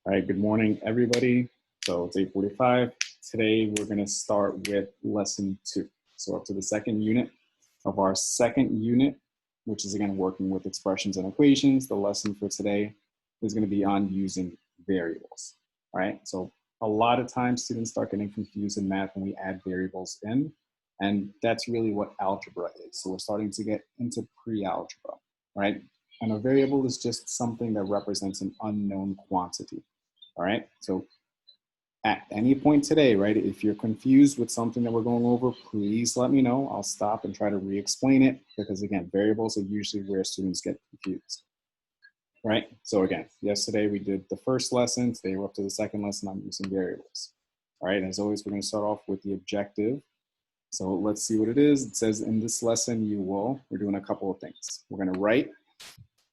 All right, good morning, everybody. So it's 8:45. Today, we're going to start with lesson 2. So up to the second unit of our second unit, which is again working with expressions and equations. The lesson for today is going to be on using variables. All right, so a lot of times students start getting confused in math when we add variables in, and that's really what algebra is. So we're starting to get into pre-algebra, right? And a variable is just something that represents an unknown quantity. All right, so at any point today, right, if you're confused with something that we're going over, please let me know. I'll stop and try to re-explain it because again, variables are usually where students get confused, right? So again, yesterday we did the first lesson. Today we're up to the second lesson on using variables. All right, as always, we're going to start off with the objective. So let's see what it is. It says in this lesson, we're doing a couple of things. We're going to write,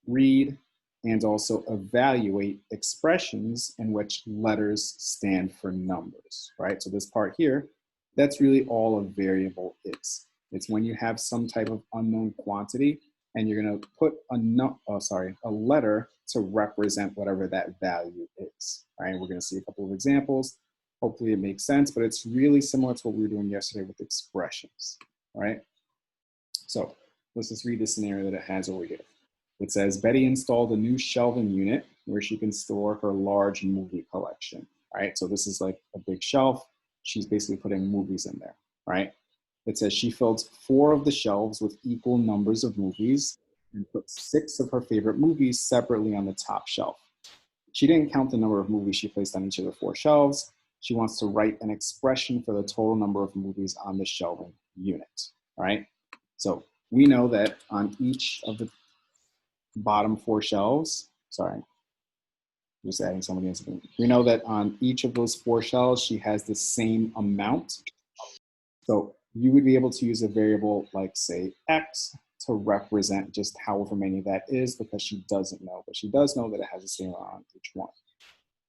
read, and also evaluate expressions in which letters stand for numbers, right? So this part here, that's really all a variable is. It's when you have some type of unknown quantity and you're gonna put a letter to represent whatever that value is, right? We're gonna see a couple of examples. Hopefully it makes sense, but it's really similar to what we were doing yesterday with expressions, right? So let's just read the scenario that it has over here. It says, Betty installed a new shelving unit where she can store her large movie collection, right? So this is like a big shelf. She's basically putting movies in there, right? It says she filled 4 of the shelves with equal numbers of movies and put 6 of her favorite movies separately on the top shelf. She didn't count the number of movies she placed on each of the 4 shelves. She wants to write an expression for the total number of movies on the shelving unit, all right? So we know that on each of the bottom 4 shelves, just adding some of the incident. We know that on each of those 4 shelves, she has the same amount. So you would be able to use a variable like say X to represent just however many that is because she doesn't know, but she does know that it has the same amount on each one.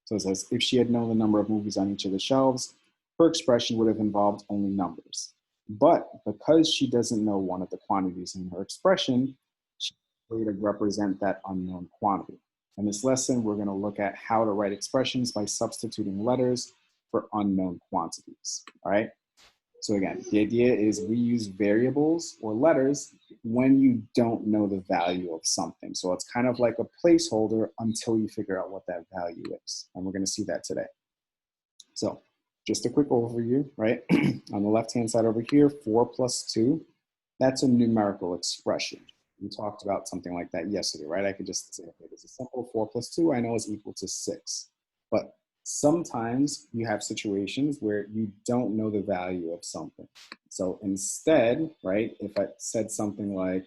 So it says if she had known the number of movies on each of the shelves, her expression would have involved only numbers. But because she doesn't know one of the quantities in her expression, she way to represent that unknown quantity. In this lesson, we're going to look at how to write expressions by substituting letters for unknown quantities, all right? So again, the idea is we use variables or letters when you don't know the value of something. So it's kind of like a placeholder until you figure out what that value is. And we're going to see that today. So just a quick overview, right? On the left-hand side over here, 4 plus 2, that's a numerical expression. We talked about something like that yesterday, right? I could just say, okay, this is simple, 4 plus 2, I know is equal to 6. But sometimes you have situations where you don't know the value of something. So instead, right, if I said something like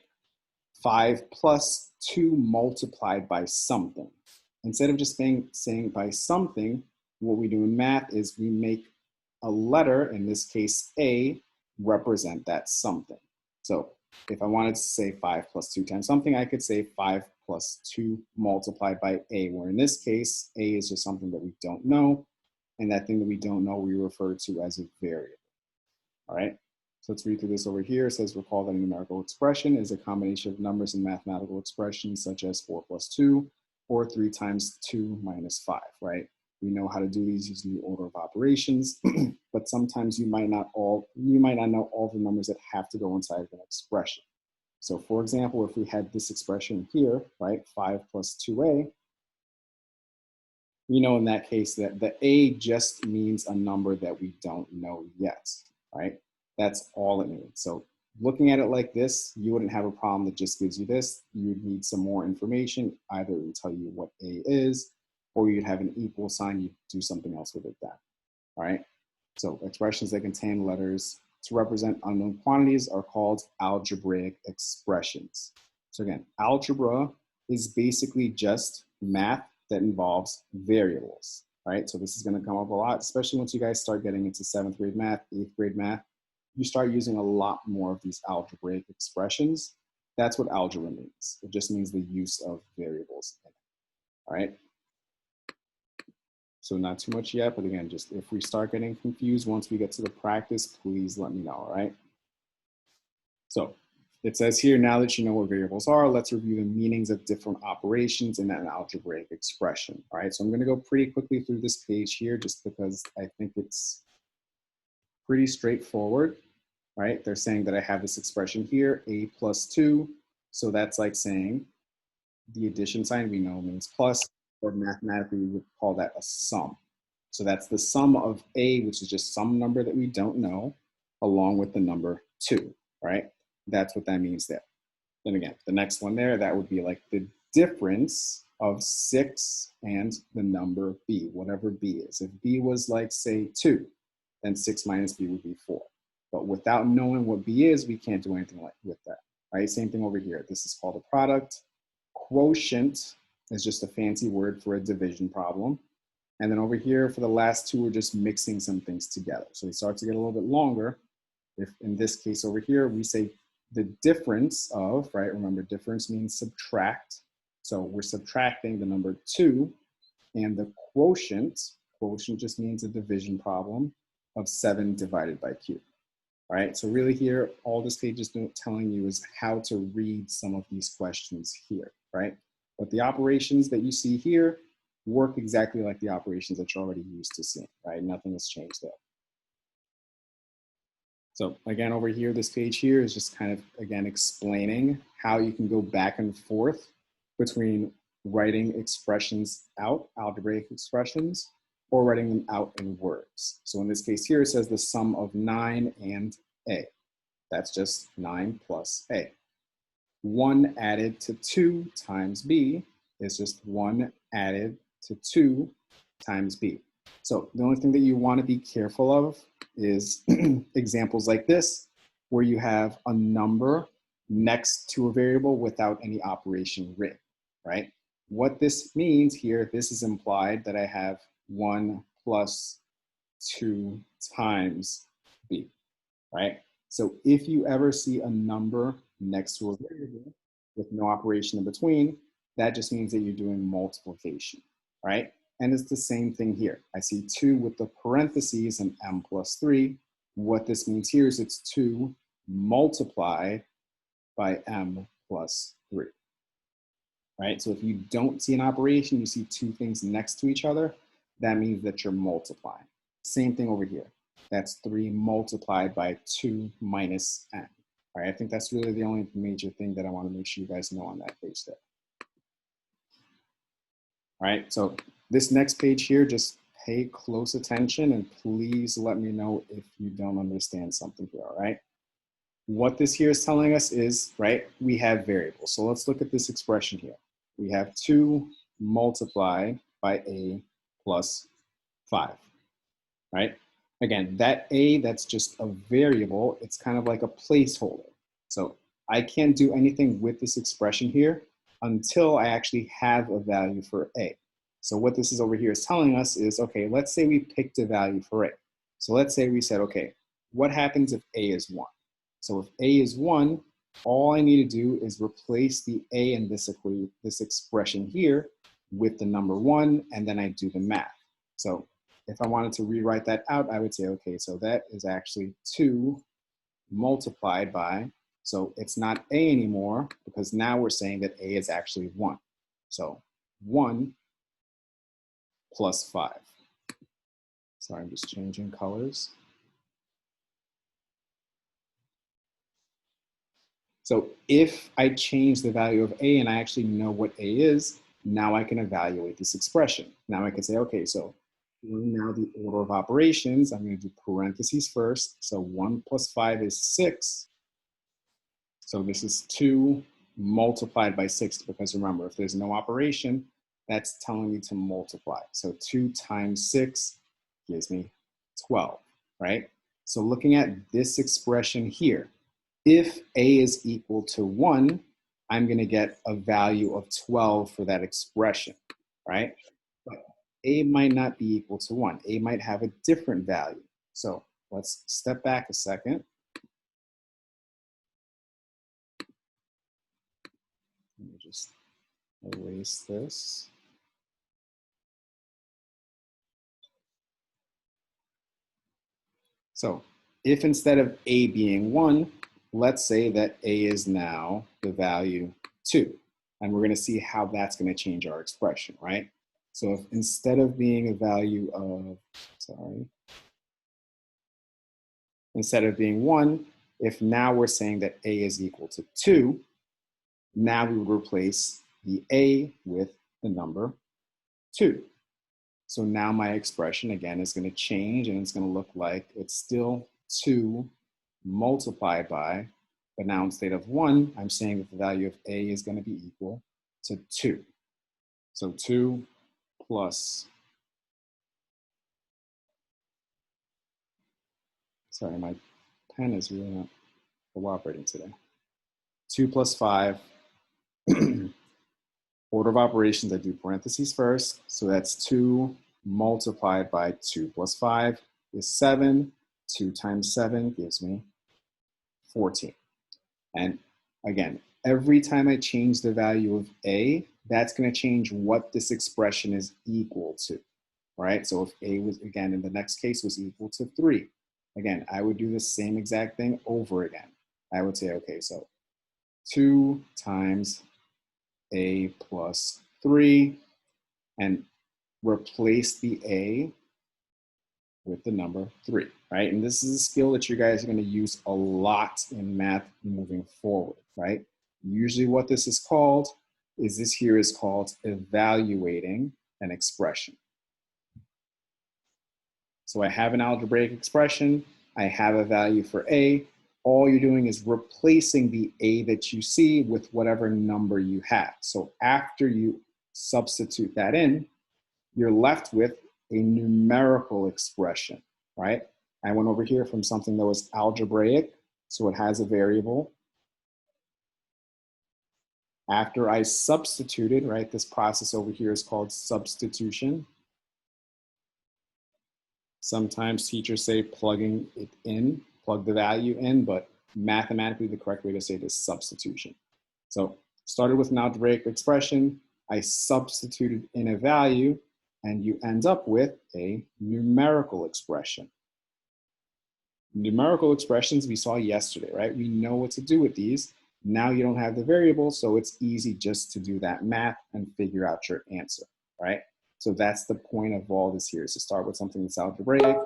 5 plus 2 multiplied by something, instead of just saying by something, what we do in math is we make a letter, in this case A, represent that something. So if I wanted to say 5 plus 2 times something, I could say 5 plus 2 multiplied by A, where in this case, A is just something that we don't know, and that thing that we don't know we refer to as a variable, all right? So let's read through this over here. It says, recall that a numerical expression is a combination of numbers and mathematical expressions such as 4 plus 2 or 3 times 2 minus 5, right? We know how to do these using the order of operations, but sometimes you might not know all the numbers that have to go inside of an expression. So for example, if we had this expression here, right, 5 plus 2a, we know in that case that the a just means a number that we don't know yet, right? That's all it means. So looking at it like this, you wouldn't have a problem that just gives you this. You would need some more information, either to tell you what a is, or you'd have an equal sign, you'd do something else with it then, all right? So expressions that contain letters to represent unknown quantities are called algebraic expressions. So again, algebra is basically just math that involves variables, right? So this is gonna come up a lot, especially once you guys start getting into 7th grade math, 8th grade math, you start using a lot more of these algebraic expressions. That's what algebra means. It just means the use of variables, all right? So not too much yet, but again, just if we start getting confused once we get to the practice, please let me know, all right? So it says here, now that you know what variables are, let's review the meanings of different operations in an algebraic expression. All right, so I'm going to go pretty quickly through this page here just because I think it's pretty straightforward, right? They're saying that I have this expression here, a plus 2. So that's like saying the addition sign we know means plus, or mathematically we would call that a sum. So that's the sum of a, which is just some number that we don't know, along with the number 2, right? That's what that means there. Then again, the next one there, that would be like the difference of 6 and the number b, whatever b is. If b was like, say, 2, then 6 minus b would be 4. But without knowing what b is, we can't do anything with that, right? Same thing over here. This is called a product. Quotient is just a fancy word for a division problem. And then over here, for the last two, we're just mixing some things together. So they start to get a little bit longer. If in this case over here, we say the difference of, right? Remember, difference means subtract. So we're subtracting the number 2, and the quotient just means a division problem of 7 divided by q. All right, so really here, all this page is telling you is how to read some of these questions here, right? But the operations that you see here work exactly like the operations that you're already used to seeing, right? Nothing has changed there. So again, over here, this page here is just kind of, again, explaining how you can go back and forth between writing expressions out, algebraic expressions, or writing them out in words. So in this case here, it says the sum of 9 and a. That's just 9 plus a. 1 added to 2 times b is just 1 added to 2 times b. So the only thing that you want to be careful of is examples like this, where you have a number next to a variable without any operation written, right? What this means here, this is implied that I have 1 plus 2 times b, right? So if you ever see a number next to a variable with no operation in between, that just means that you're doing multiplication, right? And it's the same thing here. I see 2 with the parentheses and m plus 3. What this means here is it's 2 multiplied by m plus 3, right? So if you don't see an operation, you see 2 things next to each other, that means that you're multiplying. Same thing over here. That's 3 multiplied by 2 minus n. All right, I think that's really the only major thing that I want to make sure you guys know on that page there. All right, so this next page here, just pay close attention and please let me know if you don't understand something here, all right? What this here is telling us is, right, we have variables. So let's look at this expression here. We have 2 multiplied by a plus 5, right? Again, that a, that's just a variable. It's kind of like a placeholder. So I can't do anything with this expression here until I actually have a value for a. So what this is over here is telling us is, okay, let's say we picked a value for a. So let's say we said, okay, what happens if a is 1? So if a is 1, all I need to do is replace the a in this expression here with the number 1, and then I do the math. So if I wanted to rewrite that out, I would say, okay, so that is actually 2 multiplied by, so it's not a anymore, because now we're saying that a is actually 1. So 1 plus 5. Sorry, I'm just changing colors. So if I change the value of a and I actually know what a is, now I can evaluate this expression. Now I can say, okay, so now the order of operations, I'm going to do parentheses first. So 1 plus 5 is 6. So this is 2 multiplied by 6, because remember, if there's no operation, that's telling me to multiply. So 2 times 6 gives me 12, right? So looking at this expression here, if a is equal to 1, I'm going to get a value of 12 for that expression, right? But a might not be equal to 1. A might have a different value. So let's step back a second. Let me just erase this. So if instead of a being 1, let's say that A is now the value 2. And we're going to see how that's going to change our expression, right? So if instead of being a value of, instead of being 1, if now we're saying that A is equal to 2, now we would replace the A with the number 2. So now my expression, again, is going to change, and it's going to look like it's still 2 multiplied by, but now instead of 1, I'm saying that the value of A is going to be equal to 2. So 2 plus, sorry, my pen is really not cooperating today. 2 plus 5, order of operations, I do parentheses first. So that's 2 multiplied by 2 plus 5 is 7. 2 times 7 gives me 14. And again, every time I change the value of A, that's going to change what this expression is equal to, right? So if A was, again, in the next case was equal to 3, again, I would do the same exact thing over again. I would say, okay, so 2 times A plus 3, and replace the A with the number 3, right? And this is a skill that you guys are going to use a lot in math moving forward, right? Usually what this is called is, this here is called evaluating an expression. So I have an algebraic expression, I have a value for A, all you're doing is replacing the A that you see with whatever number you have. So after you substitute that in, you're left with a numerical expression, right? I went over here from something that was algebraic, so it has a variable. After I substituted, right, this process over here is called substitution. Sometimes teachers say plugging it in, plug the value in, but mathematically the correct way to say it is substitution. So started with an algebraic expression, I substituted in a value, and you end up with a numerical expression. Numerical expressions we saw yesterday, right? We know what to do with these. Now you don't have the variable, so it's easy just to do that math and figure out your answer, right? So that's the point of all this here, is to start with something that's algebraic,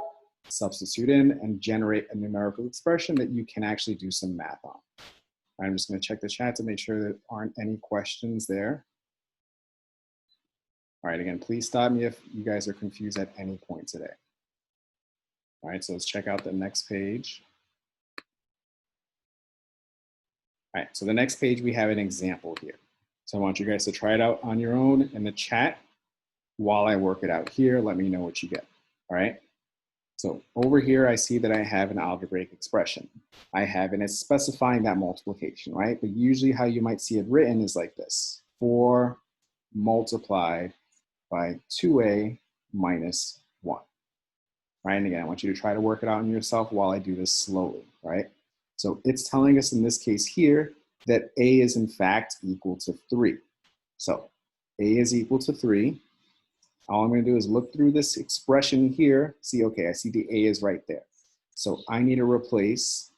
substitute in, and generate a numerical expression that you can actually do some math on. I'm just going to check the chat to make sure there aren't any questions there. All right, again, please stop me if you guys are confused at any point today. All right, so let's check out the next page. All right, so the next page, we have an example here. So I want you guys to try it out on your own in the chat while I work it out here. Let me know what you get, all right? So over here, I see that I have an algebraic expression. I have, and it's specifying that multiplication, right? But usually how you might see it written is like this: 4 multiplied by 2a minus 1, right? And again, I want you to try to work it out on yourself while I do this slowly, right? So it's telling us in this case here that a is in fact equal to 3. So a is equal to 3. All I'm going to do is look through this expression here, see, okay, I see the a is right there. So I need to replace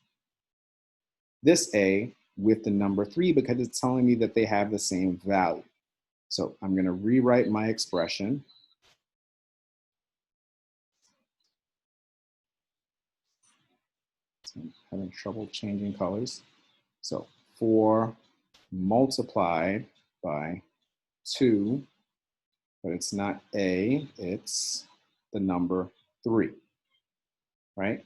this a with the number 3 because it's telling me that they have the same value. So I'm going to rewrite my expression. So I'm having trouble changing colors. So 4 multiplied by 2, but it's not a, it's the number 3, right?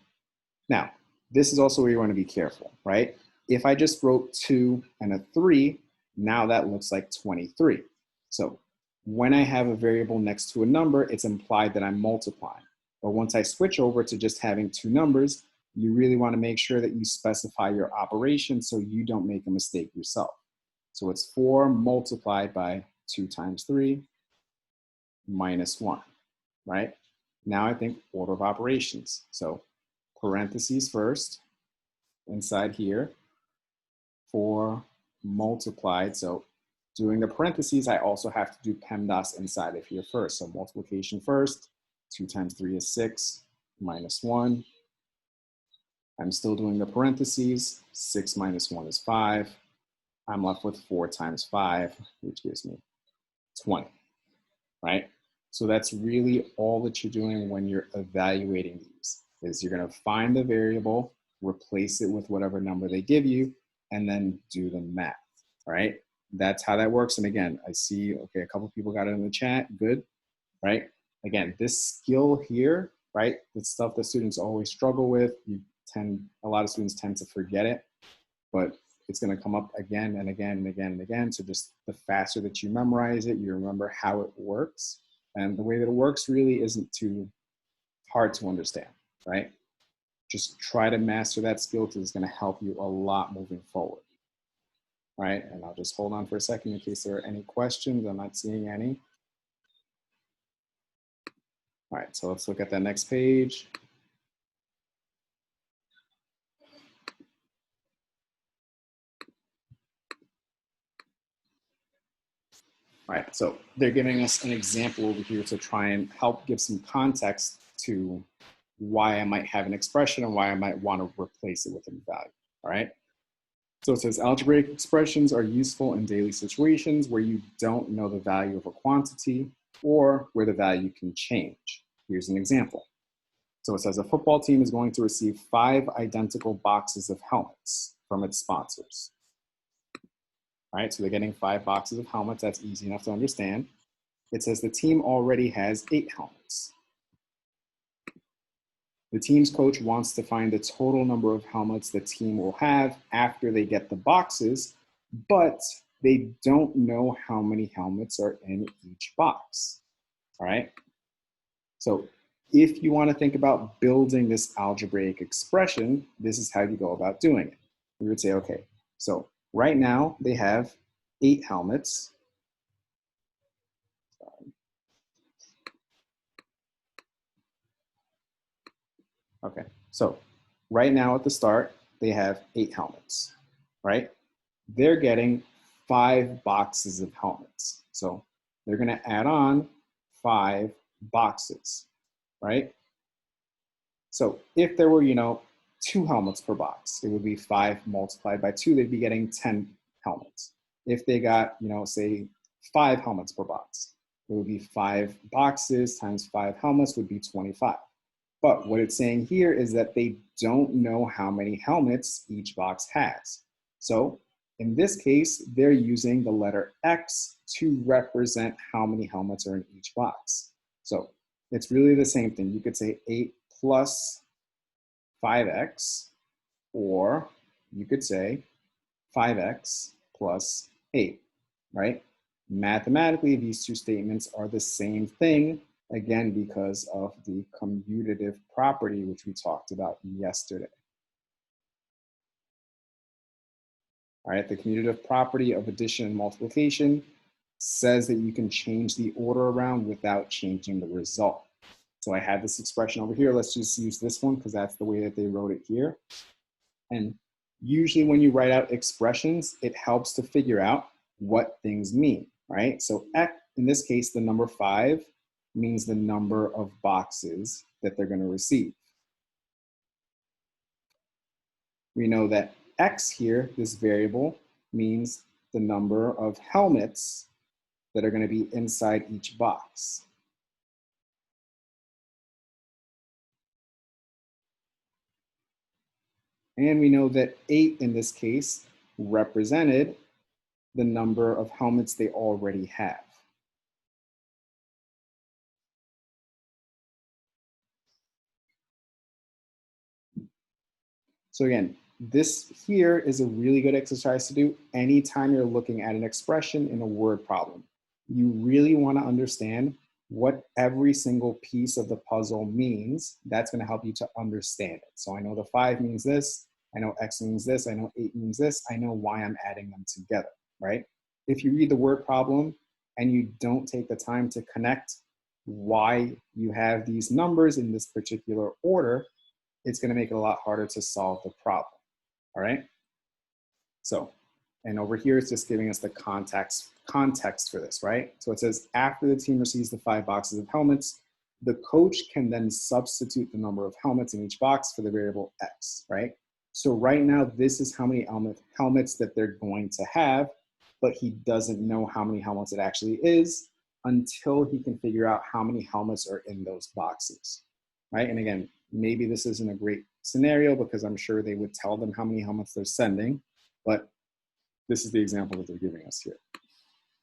Now, this is also where you want to be careful, right? If I just wrote 2 and a 3, now that looks like 23. So when I have a variable next to a number, it's implied that I'm multiplying. But once I switch over to just having 2 numbers, you really want to make sure that you specify your operation so you don't make a mistake yourself. So it's 4 multiplied by 2 times 3 minus 1, right? Now I think order of operations. So parentheses first, inside here, 4 multiplied. So doing the parentheses, I also have to do PEMDAS inside of here first. So multiplication first, 2 times 3 is 6, minus 1. I'm still doing the parentheses. 6 minus 1 is 5. I'm left with 4 times 5, which gives me 20, right? So that's really all that you're doing when you're evaluating these, is you're going to find the variable, replace it with whatever number they give you, and then do the math, right? That's how that works. And again, I see, okay, a couple people got it in the chat. Good, right? Again, this skill here, right? The stuff that students always struggle with. A lot of students tend to forget it, but it's going to come up again and again and again and again. So just the faster that you memorize it, you remember how it works. And the way that it works really isn't too hard to understand, right? Just try to master that skill because it's going to help you a lot moving forward. All right, and I'll just hold on for a second in case there are any questions. I'm not seeing any. All right, so let's look at that next page. All right, so they're giving us an example over here to try and help give some context to why I might have an expression and why I might want to replace it with a value, all right? So it says algebraic expressions are useful in daily situations where you don't know the value of a quantity or where the value can change. Here's an example. So it says a football team is going to receive 5 identical boxes of helmets from its sponsors. All right, so they're getting 5 boxes of helmets. That's easy enough to understand. It says the team already has 8 helmets. The team's coach wants to find the total number of helmets the team will have after they get the boxes, but they don't know how many helmets are in each box. All right, so if you want to think about building this algebraic expression, this is how you go about doing it. We would say, okay, so right now they have 8 helmets. Okay, so right now at the start, they have 8 helmets, right? They're getting 5 boxes of helmets. So they're gonna add on 5 boxes, right? So if there were, 2 helmets per box, it would be 5 multiplied by 2, they'd be getting 10 helmets. If they got, say 5 helmets per box, it would be 5 boxes times 5 helmets would be 25. But what it's saying here is that they don't know how many helmets each box has. So in this case, they're using the letter X to represent how many helmets are in each box. So it's really the same thing. You could say 8 plus 5x, or you could say 5x plus 8, right? Mathematically, these two statements are the same thing, again, because of the commutative property, which we talked about yesterday. All right, the commutative property of addition and multiplication says that you can change the order around without changing the result. So I had this expression over here. Let's just use this one because that's the way that they wrote it here. And usually when you write out expressions, it helps to figure out what things mean, right? So in this case, the number 5 means the number of boxes that they're going to receive. We know that X here, this variable, means the number of helmets that are going to be inside each box. And we know that 8 in this case represented the number of helmets they already have. So again, this here is a really good exercise to do anytime you're looking at an expression in a word problem. You really want to understand what every single piece of the puzzle means. That's going to help you to understand it. So I know the 5 means this, I know X means this, I know 8 means this, I know why I'm adding them together, right? If you read the word problem and you don't take the time to connect why you have these numbers in this particular order, it's going to make it a lot harder to solve the problem, all right? So, and over here, it's just giving us the context for this, right? So it says, after the team receives the 5 boxes of helmets, the coach can then substitute the number of helmets in each box for the variable X, right? So right now, this is how many helmets that they're going to have, but he doesn't know how many helmets it actually is until he can figure out how many helmets are in those boxes, right? And again, maybe this isn't a great scenario because I'm sure they would tell them how many helmets they're sending, but this is the example that they're giving us here.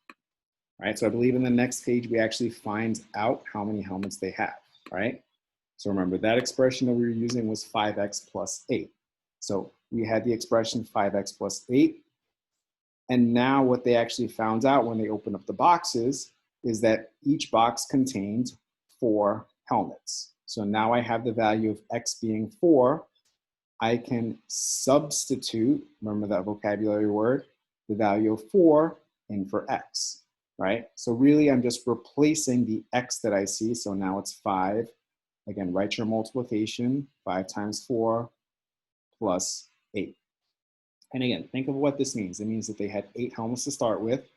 All right, so I believe in the next page, we actually find out how many helmets they have, right? So remember, that expression that we were using was 5x plus 8. So we had the expression 5x plus 8. And now what they actually found out when they opened up the boxes is that each box contained 4 helmets. So now I have the value of x being 4. I can substitute, remember that vocabulary word, the value of 4 in for x, right? So really I'm just replacing the x that I see. So now it's 5. Again, write your multiplication, 5 times 4 plus 8. And again, think of what this means. It means that they had 8 helmets to start with.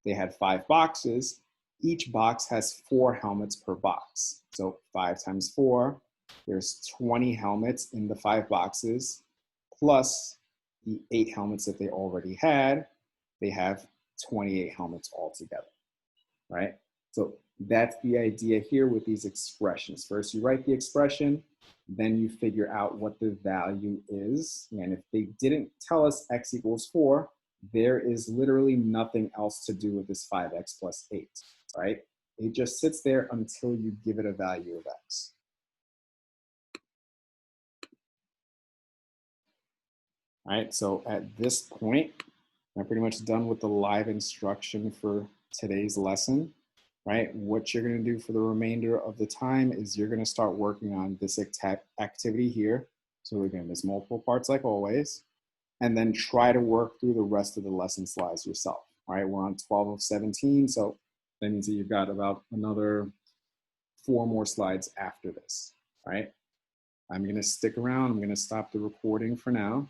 They had 5 boxes. Each box has 4 helmets per box. So 5 times 4, there's 20 helmets in the 5 boxes, plus the 8 helmets that they already had. They have 28 helmets altogether, right? So that's the idea here with these expressions. First, you write the expression, then you figure out what the value is. And if they didn't tell us x equals 4, there is literally nothing else to do with this 5x plus 8, right? It just sits there until you give it a value of x. All right, so at this point, I'm pretty much done with the live instruction for today's lesson, right? What you're gonna do for the remainder of the time is you're gonna start working on this activity here. So again, there's multiple parts like always, and then try to work through the rest of the lesson slides yourself. All right, we're on 12 of 17, so that means that you've got about another 4 more slides after this, all right? I'm gonna stick around, I'm gonna stop the recording for now.